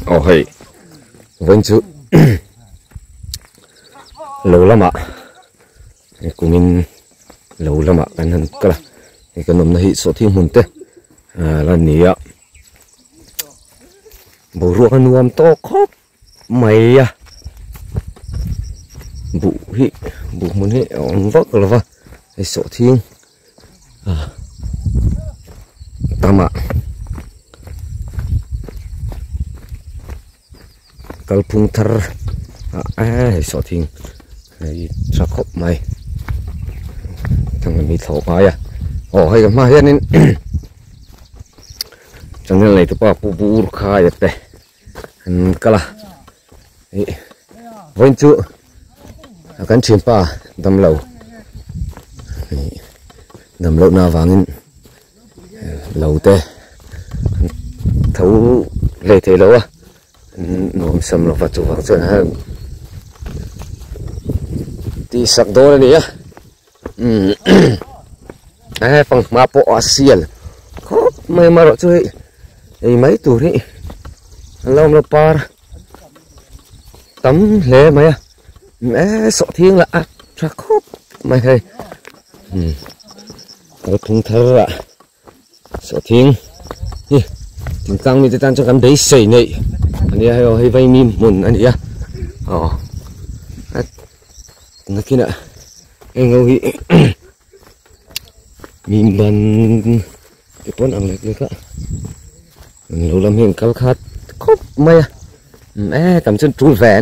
Ồ hay vẫn chú lâu lắm ạ của mình lâu lắm ạ anh hơn cái là cái nấm này số thiên hồn tê là nía bộ ruộng nuông to khóc mày à vụ muốn hệ ông vất là va cái số thiên tam ạ cái phun thar số thiên này sao khóc mày thằng mình bị thổ bài à hay cái mai nên chẳng nên lấy tụi bà bù khai được cái là vẫn chưa cái chuyện pa đầm lậu nào vàng lậu tê thấu lệ thế lâu à nôm sầm là vật chủ vàng chân ha đi sạc đô này á phần mà bộ xiên khóc mày mà rồi chơi mấy tuổi đi lâu nó pa tắm lệ mày à mẹ sợ thiên là ra khóc mày hay cái thùng thơ ạ sợ thiên tiếng căng mình tan cho cái đấy sấy này anh ấy hay vay mìm muốn anh ấy nó kia nè anh ngồi mìm bàn cái con ăn được đấy cả lâu lắm hiện cao khát khóc mày à mẹ tầm chân trú rẻ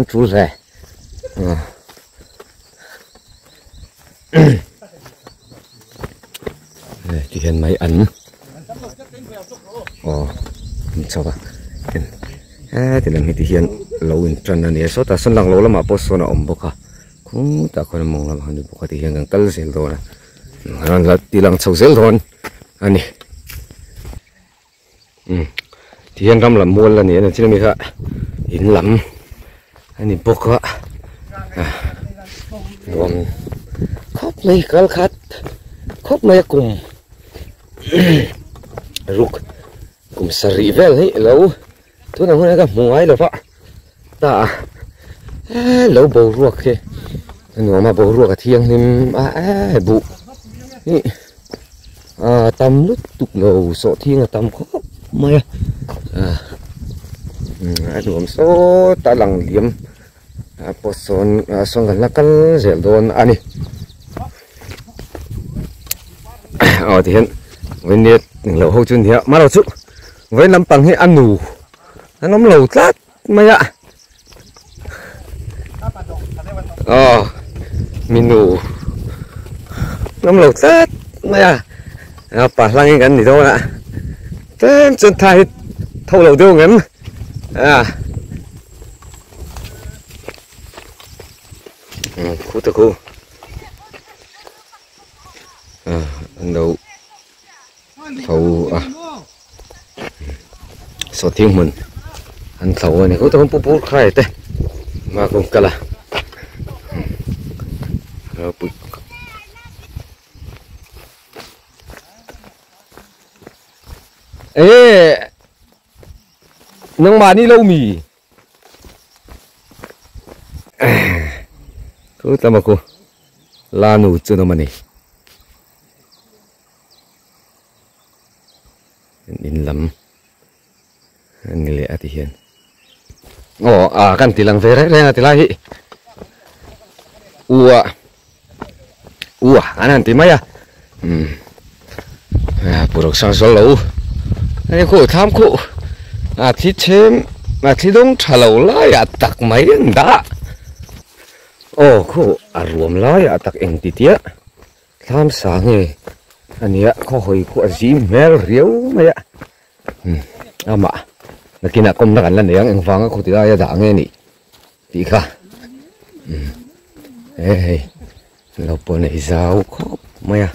thì hiện máy ấn sao vậy thì làm thì hiện lâu trần này số ta sân lăng lâu lắm mà post nó ổn bốc à cũng ta còn mong làm hàng bốc thì hiện càng cල් sel thôi nè là tí lăng sầu sel thôi anh thì hiện làm mua là nè chỉ là mình cả in lắm anh bốc á còn khóc này cල් khát khóc này cùng ruk cùng sari vel ấy lâu tôi nào hôm nay gặp mùa ấy rồi vậy ta lâu bầu ruột kìa nó mà bầu ruột cả thiêng thì bụ tầm lúc tục lầu sọ thiêng là tầm khóc mày đuổi số ta lằng liếm bớt son gần là cắn dẻo đồn anh thì hiện với nhiệt lẩu hậu chân thiệt mà đâu chút với nắm bằng hệ ăn nủ nó lẩu tát mày ạ mình nủ nắm lẩu tát mày à bà lăng cái gì thôi ạ tên chân thay thâu lẩu tiêu ngắn khu tự khu ăn đầu thầu số thiên mình ăn thầu này có tôi không bút khai thế mà cũng cả là nâng mà đi lâu mì cứ tao mà cô la nụ chưa đâu mà nè in lắm anh lẽ thì hiện kan tilang về đấy là tilai anh tí mấy buộc sang số lâu anh khổ tham khổ thịt chém mà thịt đông trả lâu lại tắc mấy đã khổ ruộng lại tắc anh tí tía tham sáng nghe anh ấy có hồi của gì mèo riêu mày mà là kia là công năng là nếu anh vắng có thể ra đã nghe nị tí cả lâu bữa này giàu khóc mày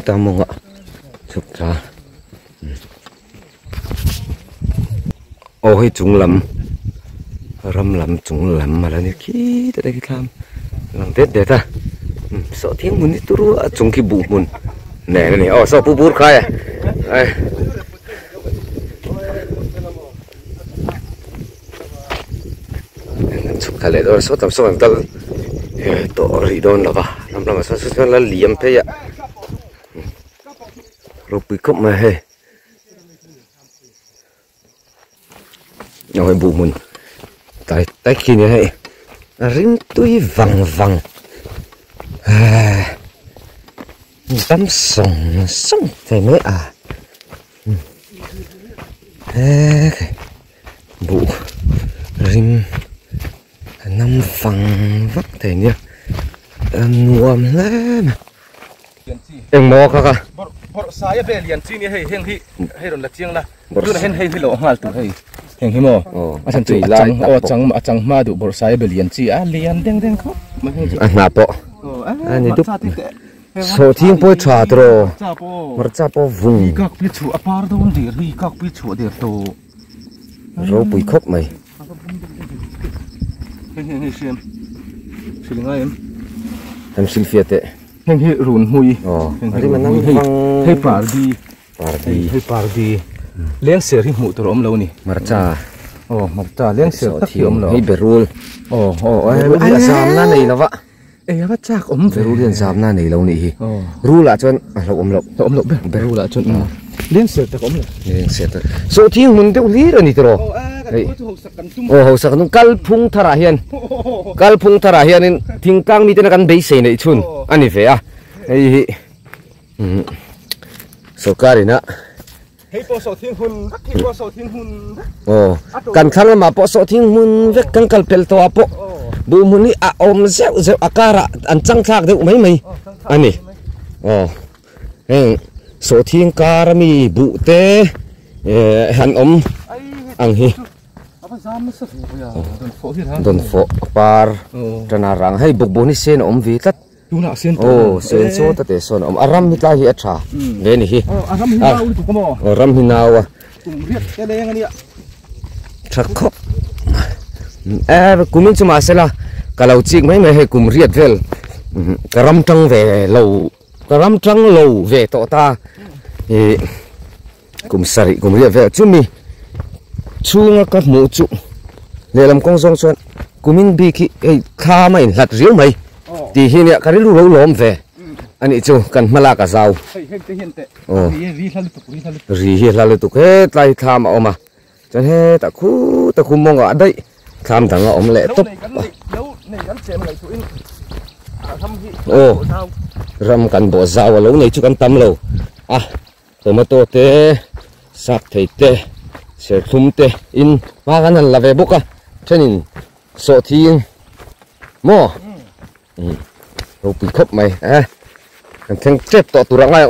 ta mong ạ chụp ra chúng lắm râm lắm chúng lắm mà là như kia tại đây cái làm tết để ta sợ tiếng muốn đi tu chúng cái bụng muốn nè này sao bút khai khale do so tam so tal to ri don lava lam lam so so la liam pe ya ro pi khop ma he nhoi bu mun tai tai khi ne he rin tui vang vang tắm sông sông thế mới bụ rim năm phẳng vắt thế nhỉ nuông lắm em mò cả bor saya be lian chi ni hei heng hi hei ron la chiang la tu na hen hei lo ngal tu hei heng hi mo a chan chu chang ma du bor saya be lian chi a lian deng deng kho ma heng chi na po ani tu so thiên bôi trà rồi mà cha po vùng các pi chu apar do đi ri các pi chu de to rồi bụi khóc mày heng xem xin ngay em xin phiền tệ heng hi run hui đi mà năm văng hei par đi leng ser hi mu to rom lo ni mà cha mà cha leng ser tak yom lo hei berul ai sam na này nó vợ bắt chắc berul liền sam na này lâu nị ru là cho lâu berul là cho leng ser tak leng ser tak so thiên mun tiêu lý rồi nị rồi hậu sắc nung kalphung thara hian thing kang mi te na kan bei sei nei chun ani ve a ei so kari na hei po so thing hun ki po so thing hun kan khang ma po so thing mun vek kan kal pel to apo bu mun ni a om zeu akara an chang thak de mai ani heng so thing karami bu te han om ang hi don fo par trana rang hay buk boni sen om vi tat sen so ta te son om aram mi ta hi acha le ni hi aram hi naw tu ko mo ram hi naw tum riat te le ngani thak kho kumin chuma sela kalau chik mai mai he kum riat vel karam tang lo ve to ta kum sari kum riat vel chumi chunga ka mu chu le lam kong song chuan kumin bi ki kha mai hlat riu mai ti hi ne kari lu lo lom ve ani chu kan mala ka zau ri hi hla le tu ke tlai tham oma chan he ta khu mong a dai tham dang om le top ram kan bo zau lo nei chu kan tam lo tomato te sak thei te sẽ thum te in ma gan la ve boka chenin so thing mo ro pi khop mai kan theng chep to tu rangai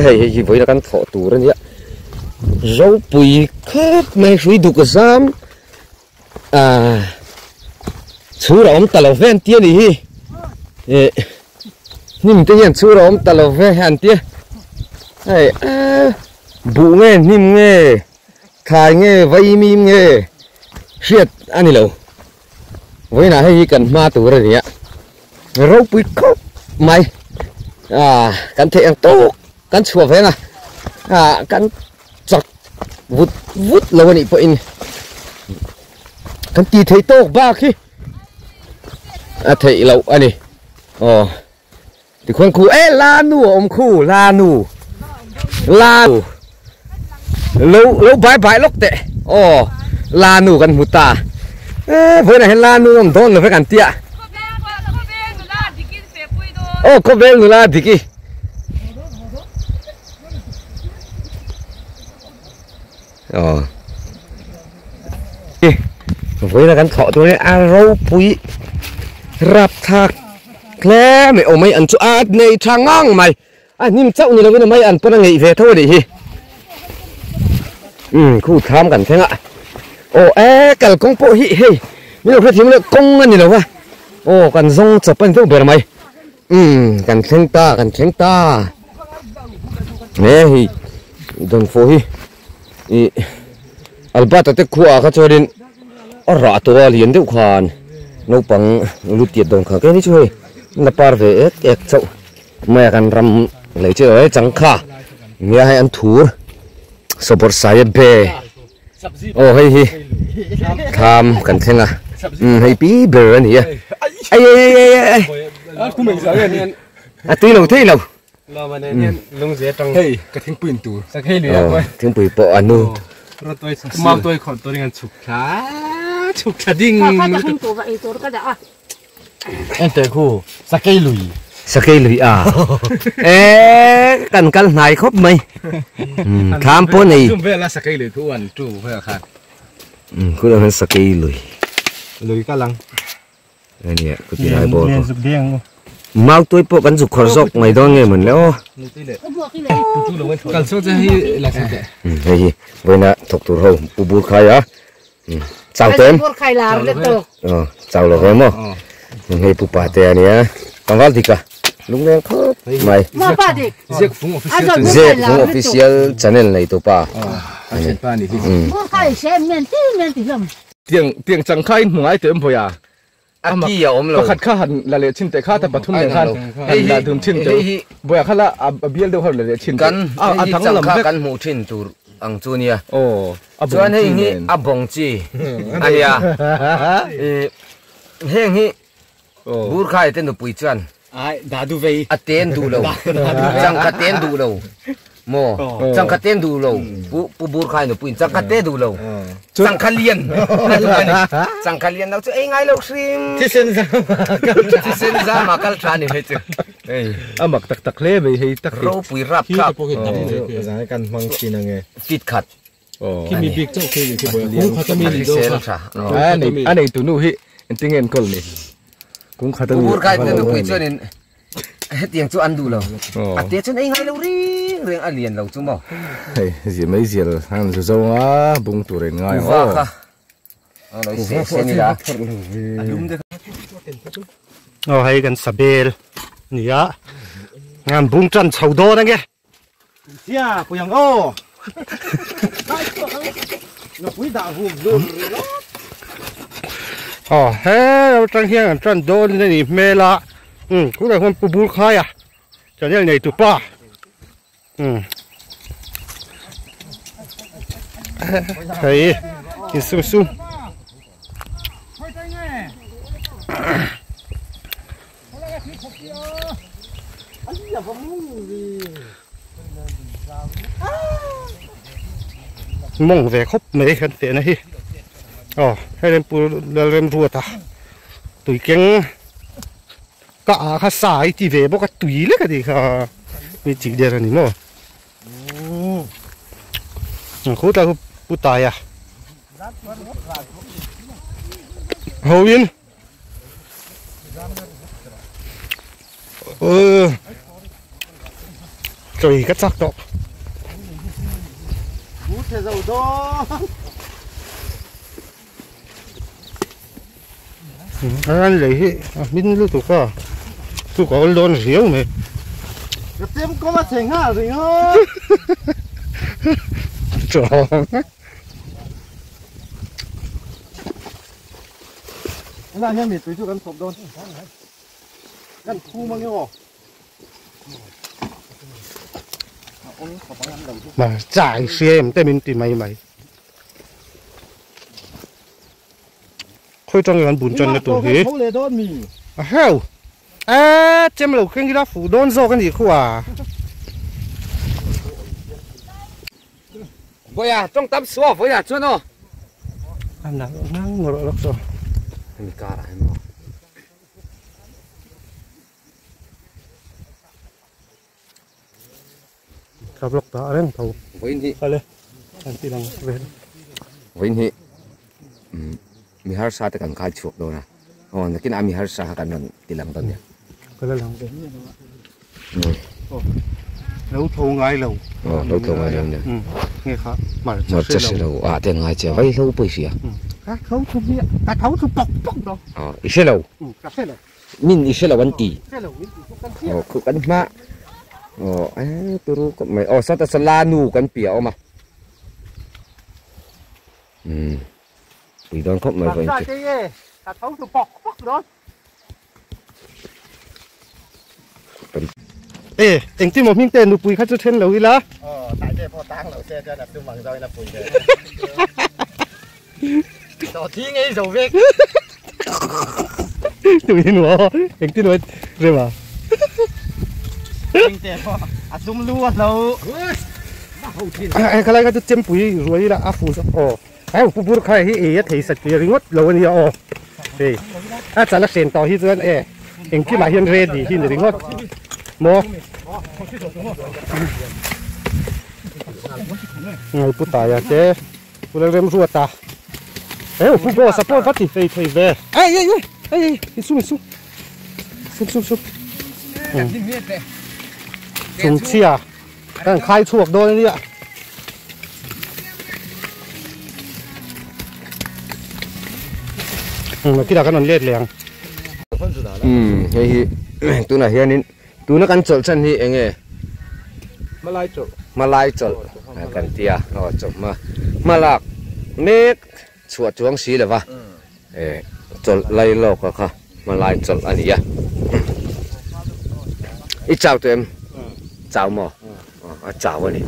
hei voi na kan tho tu ra nia ro pi khop mai sui du ka sam chu ra om talo ven tia ni hi nim te hian chu ra om talo ve han tia hei bu nghe nim nghe khai nghe vay mim nghe siết anh lâu với là hay cần ma tủ rồi nhỉ râu bị khóc mày cắn thể ăn tốt cắn chùa thế nào cắn chặt vút lâu anh phải in cắn tì thấy tốt ba khi thấy lâu anh thì khoan khu la nu ông khu la nu lâu bãi lốc tệ la nuกันมุตาvới này la nu ông đón là phải cần tia có bé người la thì kì với là cần thọ tôi rau pui rap thạc lẽ mày mày ăn chỗ này trang ngang mày nim cháu như là với mày ăn bữa ngày về thôi đi khu thamกันthế ạ cả công bộ hi hi mình phải thiếu là công anh nhiều quá cần rong chụp anh thôi bề mày cần khen ta nè hi don phố hi albat te khua ka chorin ra to liền deuh khan no pang lu tiat don kha ke ni chui na par ve ek chau mai kan ram lei che oi chang kha nge hai an thur so bor sai be โอ้เฮ้ยทำกันเช่นอ่ะให้ปีเบอร์นี่อ่ะไอ้กูไม่ใช่เนี่ยตีเราที่เราเรามาเนี่ยลุงเสียตรงเฮ้ยกระทิ้งปืนตัวสักให้เหลือไว้ทิ้งปืนปออันนู้เราตัวมาตัวขอตัวนี้กันฉุกขาดิ้งตัวไปตัวก็ได้เอ็นเตอร์คู่สักให้ลุยอ่ะกันไหนครบไหมข้ามปนนี่จุ่มเวลาสักให้ลุยทุกวันจู่เพื่อขาดคุณเอาเป็นสักให้ลุยกำลังอันนี้คุณที่ไหนบอกเรียนสุดเดียงมาตัวพวกกันสุขขรกไม่ต้องเงี้ยเหมือนแล้วกันสู้จะให้ละสิเฮ้ยวันน่ะถกตัวเราปูบูใครอ่ะเจ้าเต็มใครลาเล็กโตเจ้าเราเหรอให้ปูป่าเตียเนี่ยต้องการดีกว่าลุงเลี้ยงเขาไม่มาป้าดิเจ็กฟุ้งออฟฟิเชียลชาแนลเลยตัวป้าอันนี้ป้านี่ที่มาใครเช่นเมียนที่ลมเตียงจังไข่หัวไอเต็มพอยาอากี้ยอมเลยขัดข้าหันละเลชินแต่ข้าแต่ปฐุมเนี่ยข้าละดุมชินเจอบ่อยข้าละเบี้ยเดียวเขาละเลชินกันทั้งลำกันหมูชินตัวอังจูเนียโอ้ส่วนให้นี่บงจีอันนี้เฮงฮีบูร์ไข่เต้นตัวปุยจันดาดูเวเต้นดูเราจังกัดเต้นดูเราโมจังกัดเต้นดูเราปูบูร์ไข่ตัวปุยจังกัดเต้นดูเราจังคันเลียนจังคันเลียนเราจะเอ้ยไงเราซิมที่เซนซ่ามาคัลทรานี่เฮ้ยมักตักเล่ไปให้ตักเราปุยรับครับสถานการณ์บางทีนั่งไงฟิตขัดที่มีบิ๊กเจ้าคือที่บ่อยกุ้งเขาจะมีลิโดค่ะอันนี้ตัวนู้นเฮ้ยติงเงินคนนี่กุ้งเขาต้องบูร์ไข่เต้นตัวปุยจันนี่เตียงจูอันดูเราเตียงฉันเองไงเราเรื่องอันเลียนเราจุ่มบ่เฮ้ยเสียไม่เสียเลยทางจู่ๆบุ้งตัวเองง่ายอ๋อเราเสียนี่ละให้กันสเปลนี่อ่ะงานบุ้งจันชาวโดนั่นไงเสียปุยังโอ้เราคุยด่าหุ่มดูเฮ้เราจังเฮียงจันโดนนี่เมล่ะกูได้คนปูบูร์ใครอ่ะจะเนี่ยไหนตัวป้าเฮ้ยกินซุ่มมองเวคบไม่ได้กันเสียนะฮีให้เล่นปูเล่นรัวตาตุยเก่งก็ข้าสายที่เวบอกก็ตุยเลยก็ดีค่ะมีจิกเดียร์นี่มั้งเขาแต่ผู้ตายอ่ะเฮาวินจุยก็จักตกอันเลยมินรู้ตัวก็ตัวก็โดนเสียวไหมเต็มก็มาเสียงอะไรเนาะจ้าน่าจะมีตัวช่วยกันสบโดนกันคู่มั้งเนี่ยมาจ่ายเสียมแต่มินตีใหม่ค่อยจังกันบุญจันในตัวเฮ้ยเฮ้ยเจ้าเราเครื่องกีฬาฝูโดนโซกันดีกว่าบ่อยจ้องตับสัวบ่อยจ้ะเนาะนั่งหมดแล้วจ้ะมีการอะไรมั้งขับรถต่อเรื่องเขาวันนี้ไปเลยทันทีหลังเว้นวันนี้มีฮาร์ซาแต่กันขายชุบโดนะนักกินมีฮาร์ซากันนั่นตีหลังตอนเนี้ยก็เลยหลังแล้วโทรไงเราแล้วโทรไงเราเนี่ยไงครับมาจะเสียเราแต่ไงเจ้าไว้เราไปเสียเขาทุบเนี่ยเขาทุบปอกเนาะอีเสียเรามินอีเสียเราวันตีคือกันมาตัวรู้ก็ไม่สัตว์สลานูกันเปียวมาปีโดนครบไม่เป็นไรเขาถูกปอกเนาะเอ็งที่มองพิงเต้นดูปุยเขาจะเทนเหลวอีละตายเจ้าพอตั้งเหลวเสียจะดับตัวหมังใจนะปุยเลย ต่อที่ไงโจเวก tụi nó cái tí nói rồi mà anh trẻ họ zoom luôn đâu cái này cái chém bụi rồi là áp phù sao cái phụ bút khai hi thấy sạch cái ring ngót lâu như thì chả là sen tàu hi rồi anh kia mà hiện ready hi ring ngót mò người phụ tài à chứ phụ là rem ruột ta phụ bò support phát thì phải về ai xuống xuống chia đang khai chuộc đôi đi ạ mà cái đó cái non lết liền thì tôi nói hiện tôi nó cần chọn chân thì anh ấy mà lại chọn cần tia nó chọn mà lạc mét chuột chuông xí là va chọn lấy lộc cả mà lại chọn anh ấy ít chào tụi em chào mò chào anh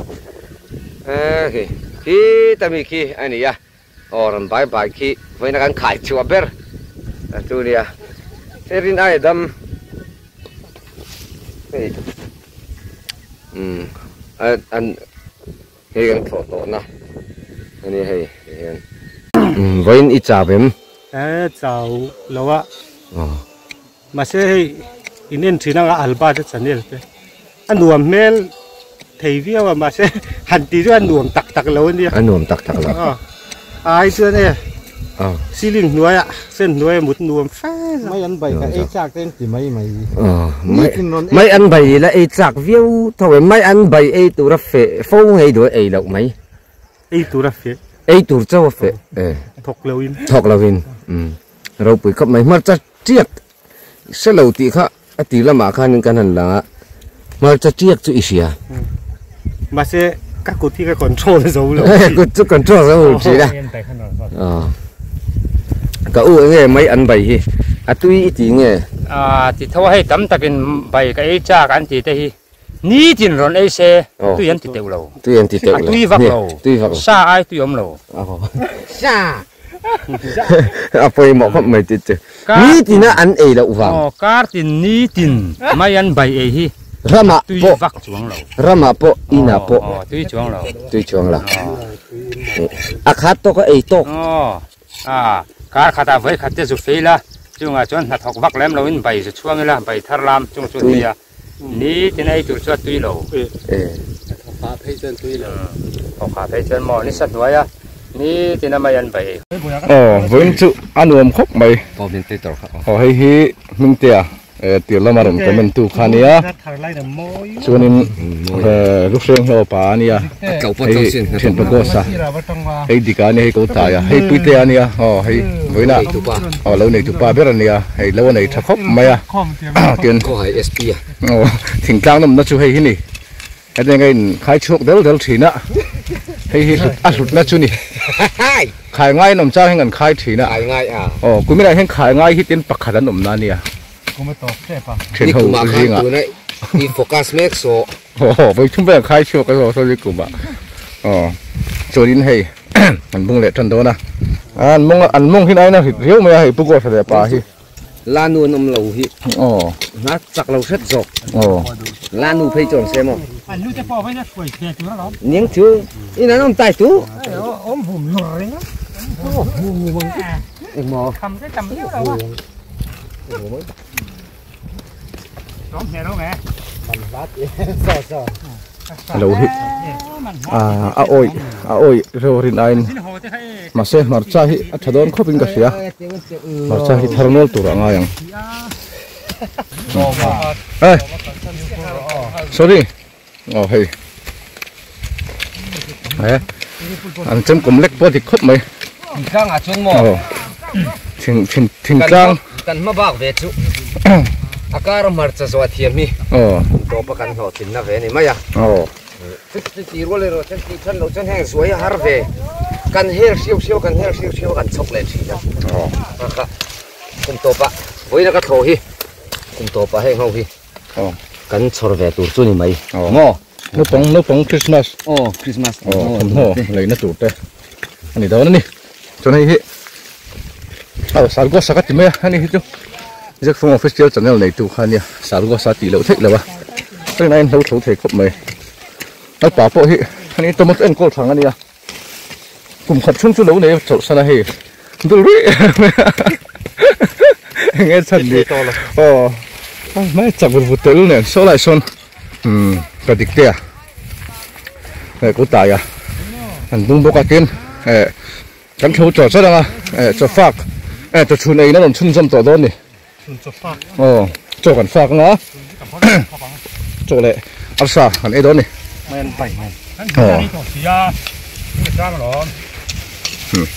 ấy khi ta mi khi anh ấy orang bye khi với nó cần khai chua ber tu dia serin ai dam an hei kan photo na ani hei với ít chào em chào lâu ạ mà sẽ nên chỉ năng alba cho chân này anh nuông mail thấy video mà sẽ hẳn tí cho anh nuông tắc lâu đi anh nuông tắc lâu ai chưa này xí linh nuôi ạ sen nuôi một nuông phá mấy anh bày cái chạc tên thì mấy anh bày là chạc view thôi mấy anh bày tụ ra phê phô hay đuổi đâu mấy tụ ra phê tụ cho phê thọc lâu in rồi bụi khắp mấy mất chắc chiết sẽ lâu tí khác tí là mà khăn cái hẳn là mà chắc chiết chú ý à mà sẽ các cụ thi cái control dấu lâu cứ control dấu chỉ là cả nghe mấy anh bày tuy tí nghe thì thôi hay tấm ta bên bày cái cha cái thì đây ní tiền rồi ấy xe tuy anh thì tiêu lâu tuy vắt lâu xa ai tuy ôm lâu Sa. Apa yang mau kau mai tu? Ni tina an đâu vàng. Cá tiền ní tiền mấy anh bày ấy hi. Rama tuy po. vắt chuông lâu. Rama po ina po. Tuy chuông lâu. Tuy chuông lâu. Akhat to có to. Cá khata với khát tiêu phê la. Chúng chọn hạt học vắt lem lâu in bày chuông la bày thar lam chung chung đi à. Ní tiền ấy tụi chuột tuy lâu. Khá thấy chân tuy lâu. Khá thấy chân mò ní sắt nuôi à. Ní tiền mấy anh bày. Với chữ ăn uống khóc mày hay hi mình tiệt tiệt là mà đồng cái mình tu khăn nia cho nên lúc sinh họ bà nia hay chuyện bác sa hay đi cả nia hay cậu tài hay tui tia nia hay với nè lâu này tụi bà biết nia hay lâu này thắc khóc mày tiền thỉnh trang nó chú hay nè cái này khai chuộc del chỉ nè hay lụt nè chú nè khai ngay nằm cha hay ngần khai chỉ nè cũng biết là hay khai ngay khi tiền bạc khá nằm nè nia Ni kuma kan tu nai i focus make so với chúng ta khai chuộc cái rồi thôi đi cùng bạn cho đến hay anh mong lệ chân đó nè anh mong khi này nè hiếu mày hay bốc phải đẹp à hi la nu nằm lâu hi nó chặt lâu rất rộng la nu phải chọn xem không những thứ ini nó tay tú Ôm hùm rồi đó. Hùm em mò cầm cái cầm hiếu đâu á. lâu hi ôi rồi rin anh mà xe mà cha hi thật đó không biết cái gì mà cha hi thằng nó tụi nó ngay ê sorry hay anh chấm cụm lách bó thì khóc mày trang à chung mò thình trang cần mà bảo về chú akar marcha zo thiami to pa kan ho tin na ve ni maya ti ro le ro chen ti chan lo chen hang suai har ve kan her siu kan her siu kan chok le thi na kum to pa voi na ka tho hi kum to pa heng ho hi kan chor ve tur chu ni mai ngo nó bóng Christmas Christmas lấy nó tụt đây anh đi đâu nữa nè cho nên hi sao có sao cái gì anh ấy chứ giấc phong official channel này tu khăn nha sao có sao tỷ lệ thích là ba cái này lâu thấu thể khóc mày anh bảo bộ hi anh ấy tôi mất anh cô thằng anh ấy cùng khắp chung chung đấu này chỗ sao này tôi nghe chân đi mấy chặt một tử này số lại son cái địch kia này cố tài à anh tung bốc cái kim cắn thấu trò rất là cho phạc cho chuồn này nó làm chun dâm tỏ đón đi cho cần phạc nó cho lại áp sa anh ấy đón đi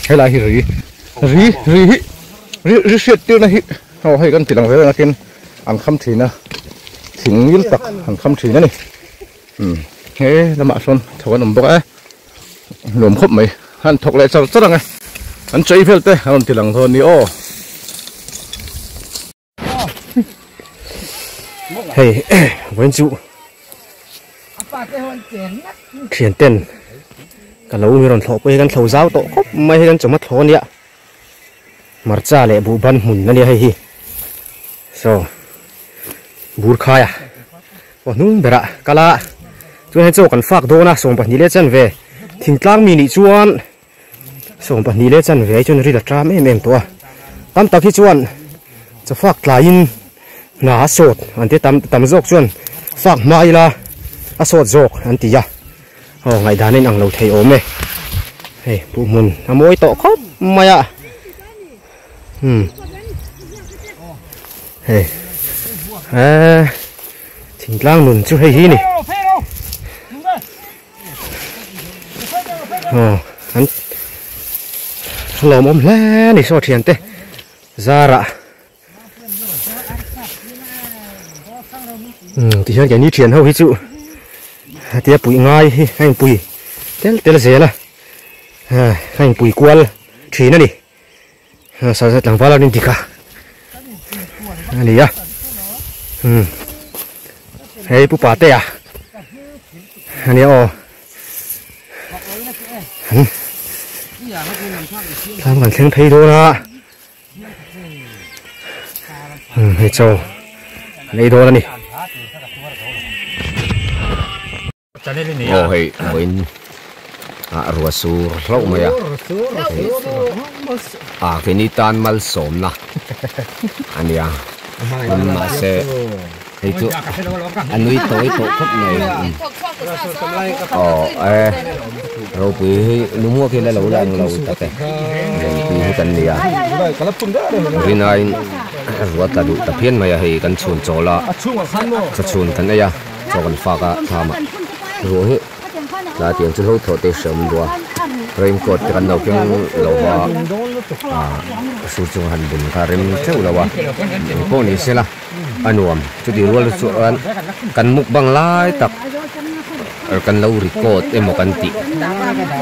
hay là ri sét tiêu này hayกันติดหลังไว้แล้วกินอันคำถีนะถิงยิลตักอันคำถีนะนี่เฮ้ละมาชนถกนมบกหลวมครบไหมอันถกเลยจะไงอันใจเพื่อเต้อันติดหลังทนนี่โอ้เฮ้ยวันจุเขียนเต้นกันเรามีรอนถกไปกันเสาเจ้าโตก็ไม่ให้กันจมัดถอนเนี่ยมาจ้าเลยบูบันหมุนนั่นเนี่ยให้soบูร์คายวันนู้นเบระกะละจวนให้เจ้ากันฝากโดนะส่งปัจจุบันจันเวทิ้งกลางมีนิจวนส่งปัจจุบันจันเวจนรีดตรามเอ็มตัวตั้มตะกี้จวนจะฝากลายหนาสดอันที่ตั้มจกจวนฝากมาอีละอาสดจกอันที่ยะไงด้านนี้อังเราเทโอเมเฮ้ปูมุนอโมยโตครบมาอ่ะเฮ้ทิ้งกลางหนุนช่วยฮีนี่อันหลอมอมแล้วนี่โซเทียนเตซาระที่ฉันแกนี่เทียนเขาฮิจุเตี้ยปุ๋ยง่ายให้ปุ๋ยเตี้ยละเสียละให้ปุ๋ยกวนทีนั่นนี่สาวหลังฟ้าเราดินติกาอันนี้อ่ะเฮ้ยปุ๊บปาเตะอันนี้ทำกันเชียงไทยดูนะเฮ้ยโจนี่ดูแล้วนี่โอ้เฮ้ยเหมือนรัวสูเราไหมคืนนี้ตานมาสมนะอันนี้มันมาเสะไอ้ตัวอันนี้ตัวครบเลยเราไปนุ่มหัวขึ้นแล้วเราตัดแต่ไปกันเนี่ยรินายรัวตัดดูตะเพียนมาให้กันชวนโจละจะชวนกันเนี่ยโจกันฝากทำรัวเหลาเตียงจะรู้ถอดเตะเสริมรัวเริ่มกดกันเราเพียงเราว่าสูจงหันบุญการเริ่มเท่าเราว่าพวกนี้เสียละอันนวมจุดที่รัวส่วนกันมุกบางลายตักกันเราริโกดหมกันติ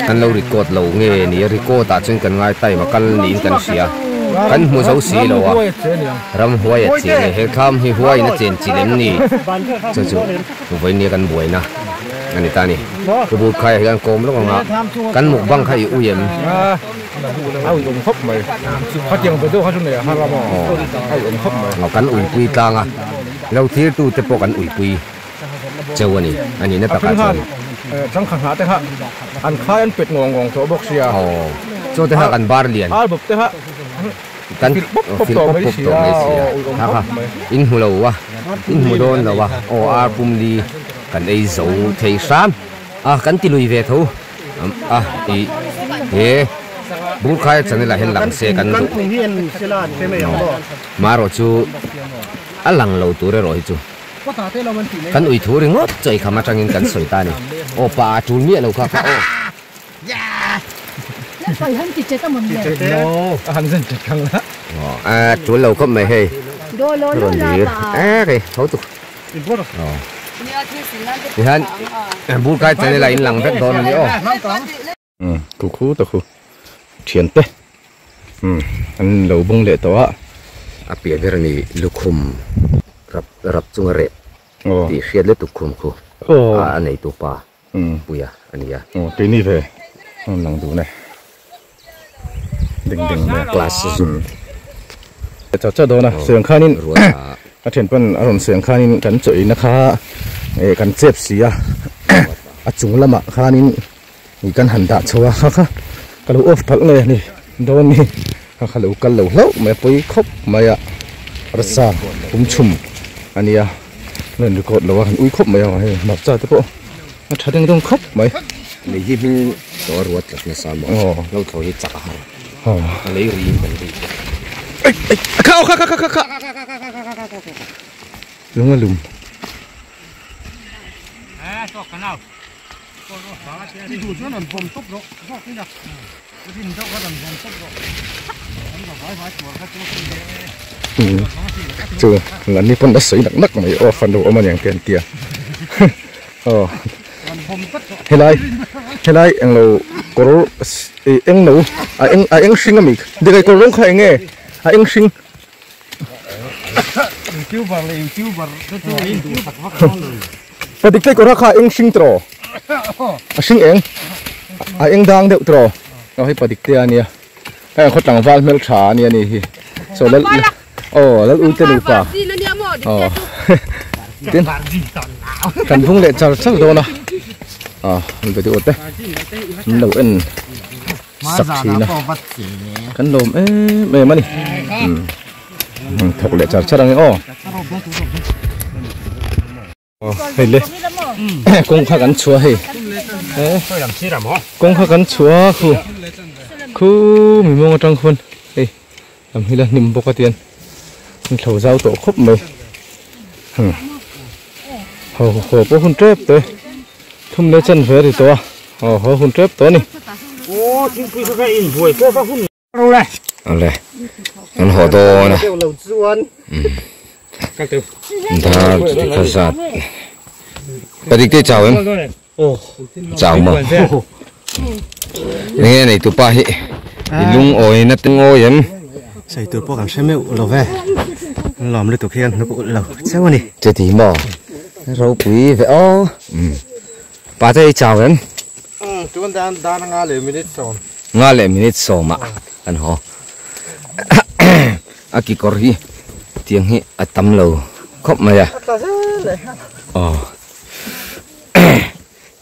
กันเราริโกดเราเงี้ยนี่ริโกตัดจนกันง่ายไต่มากันหนีกันเสียกันหัวเสาสีเราว่ารำหัวยัดจีเนี่ยเฮคำให้หัวยัดเจนจีเล่มนี่จู่ๆวันนี้กันบ่อยนะอันนี้ตานี่กระบุกไข่กันโกมแล้วก็งากันหมกบังไข่อุ้ยเอ็มเอาอุ่นครบไหมเขาเจียงไปด้วยเขาชุนเลยฮะเราบอกเอาอุ่นครบไหมเอากันอุ่ยปุยตางอ่ะเราที่ตู้จะปกันอุ่ยปุยเจ้าวันนี้อันนี้นี่ตะการทั้งขังหาแต่ฮะอันคายอันเป็ดงงโถบกเสียโจ้แต่ฮะกันบาร์เลียนบุกแต่ฮะกันฟิลปุ๊บตัวไม่เสียฮะอินหูเราวะอินหูโดนเราวะอาร์ปุ่มดีกันไอ้โซ่เทียสามกันติลุยเวทูบุกใครจะนี่แหละเห็นหลังเสียกันมาโรจูหลังเราตัวเรอยจูกันอุ้ยทูริงดใจขมาจังเงินกันสวยตานี่ป่าจูนเมียเราครับไปหันจิตเจตั้งมันเลยหันเส้นจิตขังละจูนเราก็ไม่ให้โดนดีเลยเขาตุกนี่ฮะบุกใครจะนี่แหละหลังเพชรโดนนี่คู่ตะคู่เฉียนเต้อันเราบุ้งเละตัวเปลี่ยนเรื่องนี้ลูกคุมรับจุงเรศที่เชียดเลือดตุกคุมคู่อันไหนตัวป่าปุยอันนี้ตีนี่เลยลองดูนะ đình đình này Glasses. cho đó nè sườn khan in Ruột à thiền phân à rồi sườn khan in cắn chuỗi nó khá cắn chép xí à chúng là mà khan in thì cắn hẳn đã cho khá khá cái lỗ ốp thật này nè đó nè khá lỗ cái lỗ lỗ mà bơi khóc mà ya rất xa cũng chum anh ya nên được cột lỗ ui khóc mà ya mặc ra thế bộ nó thật đang đông khóc mày lấy hi mình đó ruột là nó sao mà lâu thôi hết chả lấy riêng mình đi khao đúng là lùm cho cái nào đi đủ cho nó vòng tốc độ rõ thế nào đi đâu có làm vòng tốc độ chưa là ni phân đã sấy nặng nặng mày ô phần đồ mà nhàng tiền kia hay lại anh lâu có anh lâu anh sinh à mình để cái con rong khai nghe anh sinh và địch cái có ra khai anh sinh trò sinh anh đang đeo trò nó hay và địch kia nè cái con tàng val mel trà nè nè so là là ưu tiên được cả tiên cần phun lệ chào sắc đồ nào mình phải được đấy đầu ăn sắc xí nào cắn lồm mềm mà đi thật lệ chào sắc đang hay lên công khai cắn chúa hay công khai cắn chúa khu mình mua trong khuôn đây làm hay là niềm bốc tiền mình thầu giao tổ khúc mày hồ bố hôn trép tới thum lấy chân về thì to hồ hôn trép to này ô thiên quy cái in vui có phát hôn đâu này này anh hồ to này các thứ ta thật sát cái đi chào em chào mà nghe này tụi ba hi lung oi nó tiếng oi em xây tụi bố cảm xem mèo lẩu về làm được tụi kia nó cũng lẩu sao này chơi tí mò rau quý vậy ô ba tay chào em chúng ta đang ngã lệ minute so mà anh họ à kí cor hi tiếng hi à tâm lâu khóc mà ya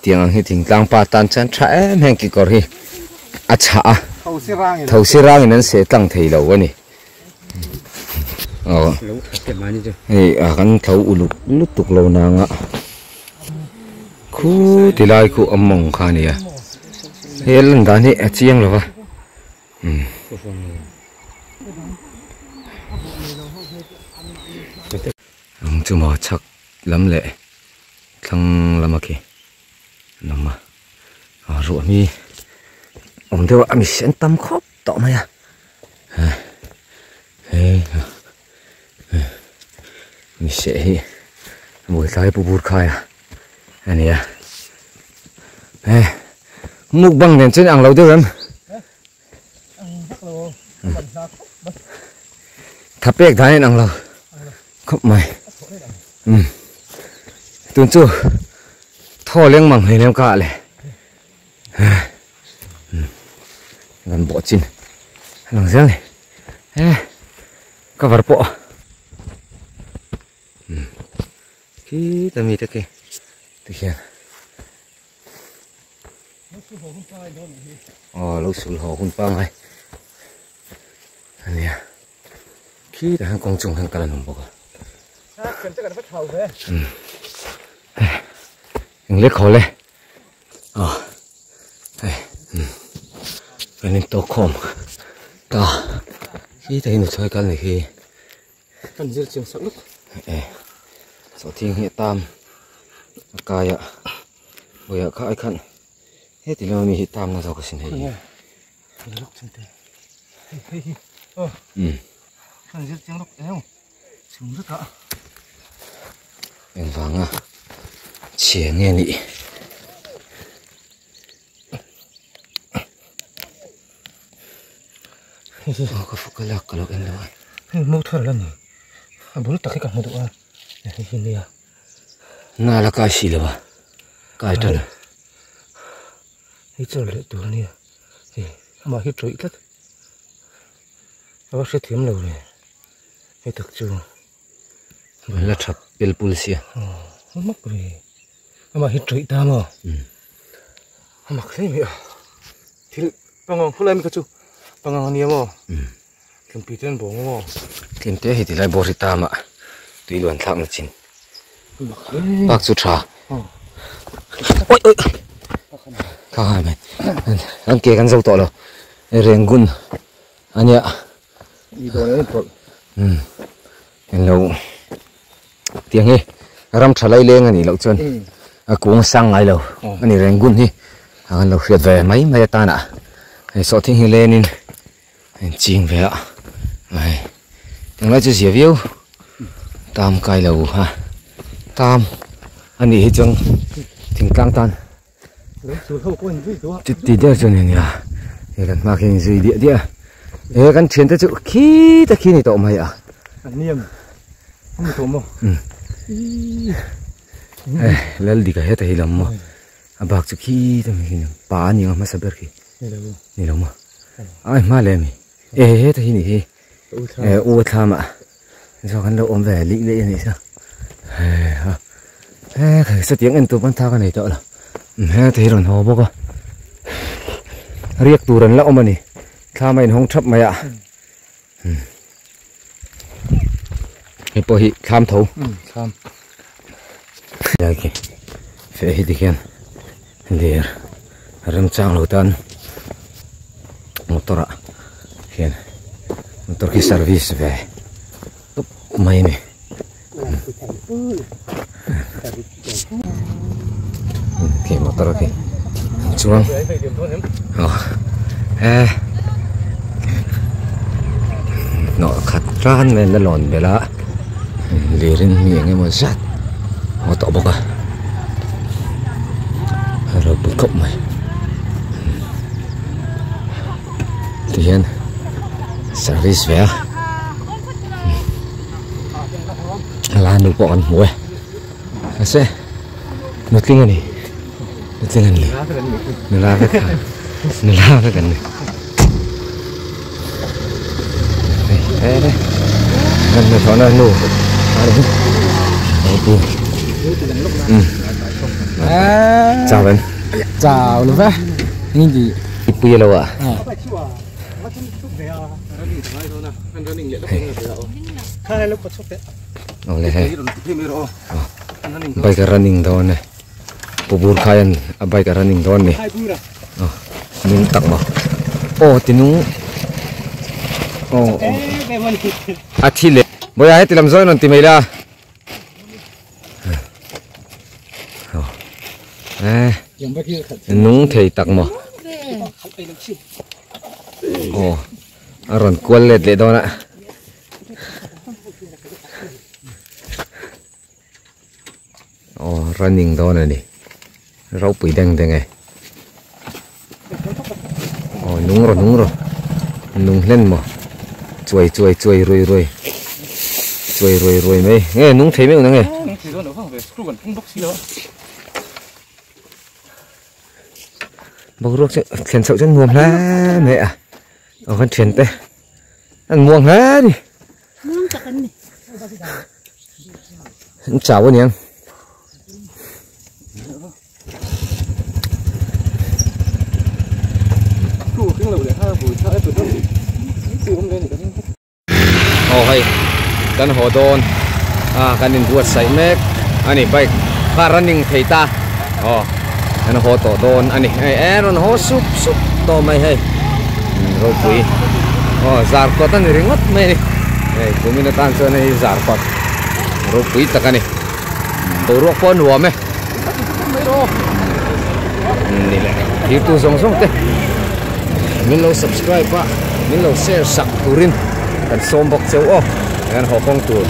tiếng anh hi tiếng tăng pa tan chan trái hẹn kí cor hi à cha thầu xi rang nên sẽ tăng thầy lâu vậy nè thì kan thấu ulu lút tục lâu nàng ạ khu thì lại khu âm mộng khá nè hết lần đó nè chiang rồi va chú mà chắc lắm lệ thằng làm gì nằm mà rồi mi ông theo mi sen tâm khóc tỏ mày mi sẽ buổi tối bùn khai anh à mục bằng đèn trên ăn lâu tiêu em thắp bẹc thái ăn lâu khóc mày tuần chưa thò lên măng hay em cả này gần bỏ chín lần riêng này các vật bỏ khi ta mi thế kia thế kia lúc sủi hồ hun pang này anh à khi ta hàng công chung hàng cả là nồng bọc anh lấy khẩu lên cái này to khom ta khi thấy nó chơi cái này khi cần giết chiếm sắc lúc số thiên hiện tam cài ạ bây giờ các ai khăn hết thì nó mình hiện tam nó sao có xin hay lúc chân thế cần giết chiếm lúc eo chúng rất cả em vắng à chia nghe nị có phục cái lạc cái lộc em đâu mâu thuẫn là gì bố tất cả một độ này na là cái gì là cái chân hết trời lại tụi này thì mà hết trời ít nó sẽ thiếm lâu rồi hay thực sự vậy là chập bel pulsia nó mắc rồi mà hết trụi ta mà mặc thế mẹ thì bằng ngon hôm nay mình có chú bằng ngon nhiều mà kiếm bị tên bố mà kiếm thế thì lại bỏ ta mà tùy luận thằng nó chín bác chú trà ôi ôi khá hay mày anh kiaกันdâu to rồi rèn gun anh ạ anh lâu tiếng hi ram chalai leng ani lo chon a kung sang ngai lo ani rèn gun hi anh lâu phiệt về mấy ta nè so thiên hi lên in ching về ạ này tiếng nói cho dễ view tam cài lâu ha tam anh đi trong thỉnh căng tan tí đeo cho nên à thì lần mà cái gì địa địa ê căn chiến tới chỗ khí ta khí này tậu mày à niềm không thốn không lên đi cái hết thì lắm mà bạc chỗ khí ta mình bá nhiều mà sao biết khí này đâu mà ai mà lên ê hết thì này ô tham à sao hắn đâu ôm về lĩnh lệ này sao cái sao tiếng anh tụi ban thao cái này tậu là thế rồi hồ bốc à riêng tù rần lão mà nè tham anh không chấp mày ạ cái bò hị tham thấu tham đây kì phải hít đi khen để râm trang lầu tan motor ạ khen motor cái service về tốt mày nè cái motor kì chuông nó khát ran lên nó lòn về lá liền miệng em mà sát nó tỏ bọc à rồi bực cộng mày thì hiện service về là nụ bọn muối sẽ nụ tiếng này nụ tiếng này nụ la với cả nụ la với cả này thế đấy nên người thọ nó nụ chào bạn chào luôn vậy như gì bây lâu à hai lúc có chút đấy oleh bay cái running đó này bubur kain bay cái running đó này mình tặng mà tinu thi lệ bây giờ thì làm rồi nó tìm mày ra nung thầy tặng mà rồi quên lệ đó nè running đó này đi rau bưởi đen thế này nung rồi nung lên mà chuối rồi mấy nghe nung thấy mấy con nghe bọc ruột chuyển sậu chân muồm lá mẹ à con chuyển tê ăn muông hết đi chào anh em hay kan hodon kanin buat sai mek ani baik running theita an ho to don ani ron ho sup to mai hay ro pui zar ko tan ringot mai ni kumina tan so nei zar ko ro pui takani ro ko nuam me ni le hi tu song te min lo subscribe pa min lo share sak turin kan som bok cheu kan ho kong tur